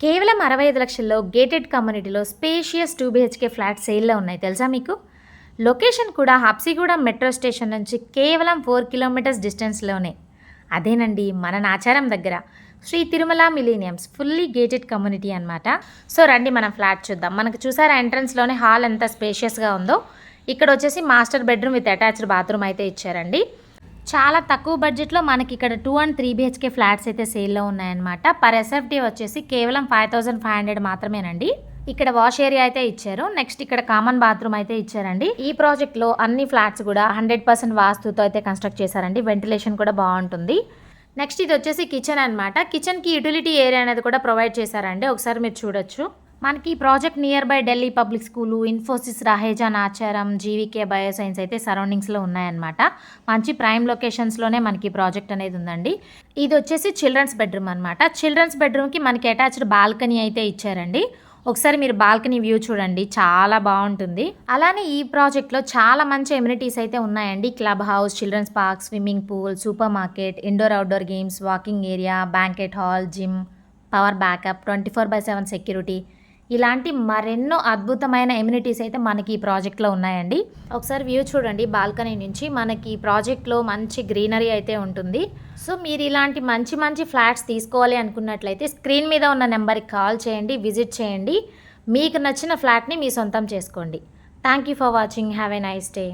కేవలం 65 లక్షల్లో గేటెడ్ కమ్యూనిటీలో స్పేషియస్ 2 BHK ఫ్లాట్ సేల్లో ఉన్నాయి తెలుసా మీకు? లొకేషన్ కూడా హబ్సిగూడెం మెట్రో స్టేషన్ నుంచి కేవలం 4 కిలోమీటర్స్ డిస్టెన్స్లోనే. అదేనండి మన నాచారం దగ్గర Sri Tirumala millenniums fully gated community అనమాట. సో రండి మనం ఫ్లాట్ చూద్దాం. మనకు చూసారా ఎంట్రన్స్లోనే హాల్ ఎంత స్పేషియస్గా ఉందో. ఇక్కడ వచ్చేసి master bedroom with attached bathroom అయితే ఇచ్చారండి. చాలా తక్కువ బడ్జెట్లో మనకి ఇక్కడ 2 and 3 BHK ఫ్లాట్స్ అయితే సేల్లో ఉన్నాయన్నమాట. పర్ SFT వచ్చేసి కేవలం 5500 మాత్రమేనండి. ఇక్కడ వాష్ ఏరియా అయితే ఇచ్చారు. నెక్స్ట్ ఇక్కడ కామన్ బాత్రూమ్ అయితే ఇచ్చారండి. ఈ ప్రాజెక్ట్లో అన్ని ఫ్లాట్స్ కూడా 100% వాస్తుతో అయితే కన్స్ట్రక్ట్ చేశారండి. వెంటిలేషన్ కూడా బాగుంటుంది. నెక్స్ట్ ఇది వచ్చేసి కిచెన్ అనమాట. కిచెన్కి యూటిలిటీ ఏరియా అనేది కూడా ప్రొవైడ్ చేశారండి. ఒకసారి మీరు చూడొచ్చు. మనకి ఈ project near by Delhi public school, Infosys, Raheja, Nacharam, GVK bioscience అయితే సరౌండింగ్స్లో ఉన్నాయన్నమాట. మంచి ప్రైమ్ లొకేషన్స్లోనే మనకి ప్రాజెక్ట్ అనేది ఉందండి. ఇది వచ్చేసి చిల్డ్రన్స్ బెడ్రూమ్ అనమాట. చిల్డ్రన్స్ బెడ్రూమ్కి మనకి అటాచ్డ్ బాల్కనీ అయితే ఇచ్చారండి. ఒకసారి మీరు బాల్కనీ వ్యూ చూడండి, చాలా బాగుంటుంది. అలానే ఈ ప్రాజెక్ట్లో చాలా మంచి ఎమ్యూనిటీస్ అయితే ఉన్నాయండి. Club house, children's park, swimming pool, super market, indoor outdoor games, walking area, banquet hall, gym, power backup, 24/7 security, ఇలాంటి మరెన్నో అద్భుతమైన ఎమ్యూనిటీస్ అయితే మనకి ఈ ప్రాజెక్ట్లో ఉన్నాయండి. ఒకసారి వ్యూ చూడండి బాల్కనీ నుంచి. మనకి ఈ ప్రాజెక్ట్లో మంచి గ్రీనరీ అయితే ఉంటుంది. సో మీరు ఇలాంటి మంచి మంచి ఫ్లాట్స్ తీసుకోవాలి అనుకున్నట్లయితే స్క్రీన్ మీద ఉన్న నెంబర్కి కాల్ చేయండి, విజిట్ చేయండి. మీకు నచ్చిన ఫ్లాట్ని మీ సొంతం చేసుకోండి. Thank you for watching. Have a nice day.